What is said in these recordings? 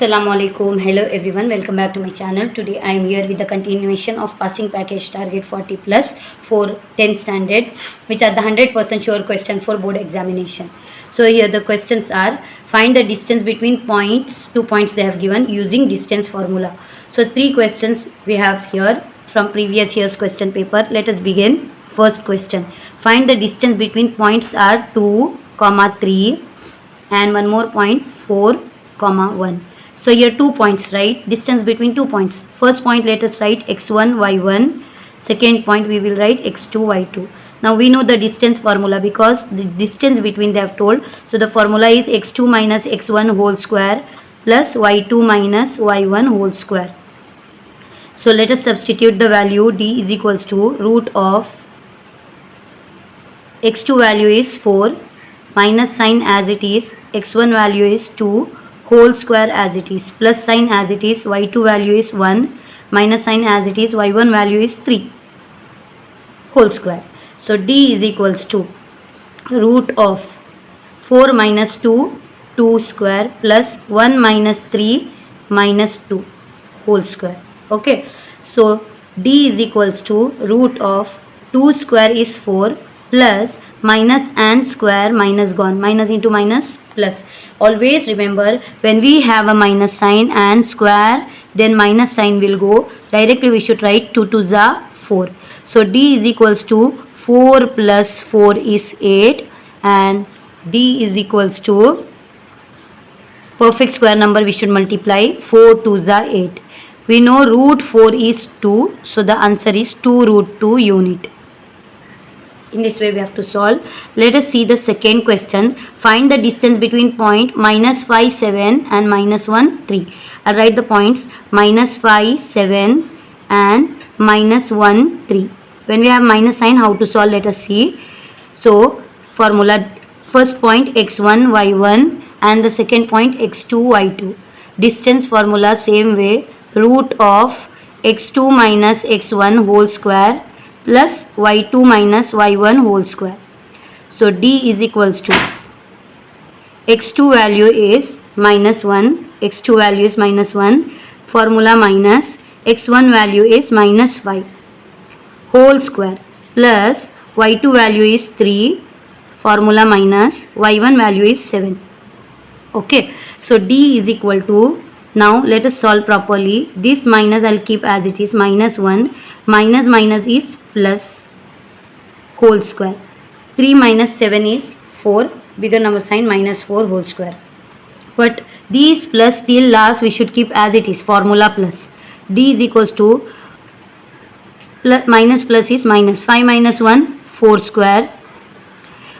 Assalamualaikum. Hello everyone. Welcome back to my channel. Today I am here with the continuation of passing package target 40 plus for 10th standard, which are the 100% sure question for board examination. So here the questions are: find the distance between points, 2 points they have given using distance formula. So three questions we have here from previous year's question paper. Let us begin. First question: find the distance between points are 2, 3 and one more point 4, 1. So here 2 points, right? Distance between 2 points. First point, let us write x1, y1. Second point, we will write x2, y2. Now we know the distance formula because the distance between they have told. So the formula is x2 minus x1 whole square plus y2 minus y1 whole square. So let us substitute the value. D is equals to root of x2 value is 4 minus sign as it is, x1 value is 2 whole square as it is, plus sign as it is, y2 value is 1 minus sign as it is, y1 value is 3 whole square. So D is equals to root of 4 minus 2, 2 square plus 1 minus 3 minus 2 whole square. Okay, so D is equals to root of 2 square is 4 plus minus and square minus gone, minus into minus plus. Always remember, when we have a minus sign and square, then minus sign will go. Directly we should write 2 to the 4. So D is equals to 4 plus 4 is 8 and D is equals to perfect square number we should multiply 4 to the 8. We know root 4 is 2, so the answer is 2 root 2 unit. In this way we have to solve. Let us see the second question. Find the distance between point minus 5, 7 and minus 1, 3. I'll write the points minus 5, 7 and minus 1, 3. When we have minus sign, how to solve? Let us see. So formula, first point x1, y1 and the second point x2, y2. Distance formula same way, root of x2 minus x1 whole square plus y2 minus y1 whole square. So D is equals to x2 value is minus 1, x2 value is minus 1, formula minus x1 value is minus 5 whole square plus y2 value is 3, formula minus y1 value is 7. Okay, so D is equal to, now let us solve properly. This minus I'll keep as it is, minus 1 minus minus is plus whole square. 3 minus 7 is 4, bigger number sign, minus 4 whole square. But these plus till last we should keep as it is, formula plus. D is equals to plus, minus plus is minus 5 minus 1 4 square,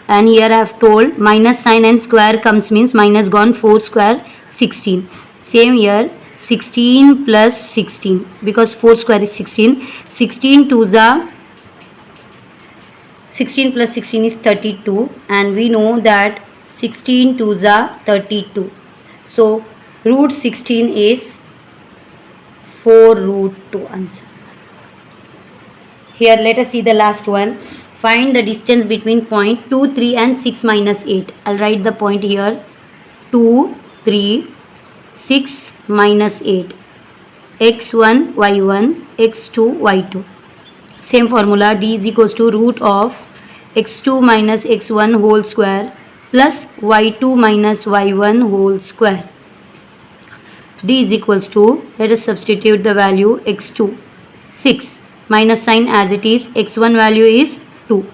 and here I have told minus sign and square comes means minus gone, 4 square 16. Same here, 16 plus 16 because 4 square is 16. 16 to the 16 plus 16 is 32 and we know that 16 to the 32. So root 16 is 4 root 2 answer. Here let us see the last one. Find the distance between point 2, 3 and 6 minus 8. I'll write the point here, 2, 3, 6 minus 8, x1, y1, x2, y2. Same formula, D is equals to root of x2 minus x1 whole square plus y2 minus y1 whole square. D is equals to, let us substitute the value, x2, 6 minus sign as it is, x1 value is 2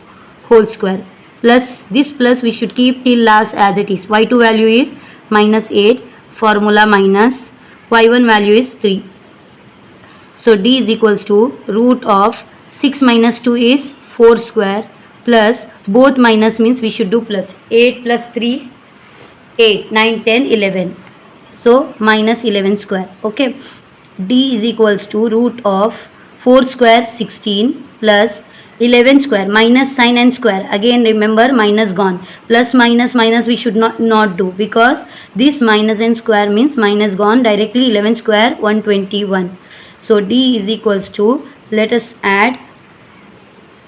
whole square plus this plus we should keep till last as it is, y2 value is minus 8, formula minus y1 value is 3. So D is equals to root of 6 minus 2 is 4 square plus both minus means we should do plus, 8 plus 3 8, 9, 10, 11. So minus 11 square. Okay, D is equals to root of 4 square 16 plus 11 square, minus sign and square, again remember minus gone, plus minus minus we should not do because this minus and square means minus gone, directly 11 square 121. So D is equals to, let us add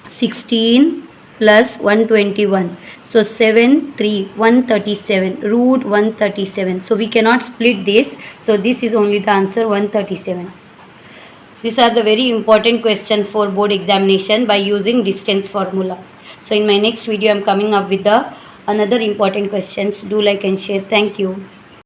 16 plus 121. So 7, 3, 137, root 137. So we cannot split this. So this is only the answer 137. These are the very important questions for board examination by using distance formula. So in my next video I am coming up with the another important questions. Do like and share. Thank you.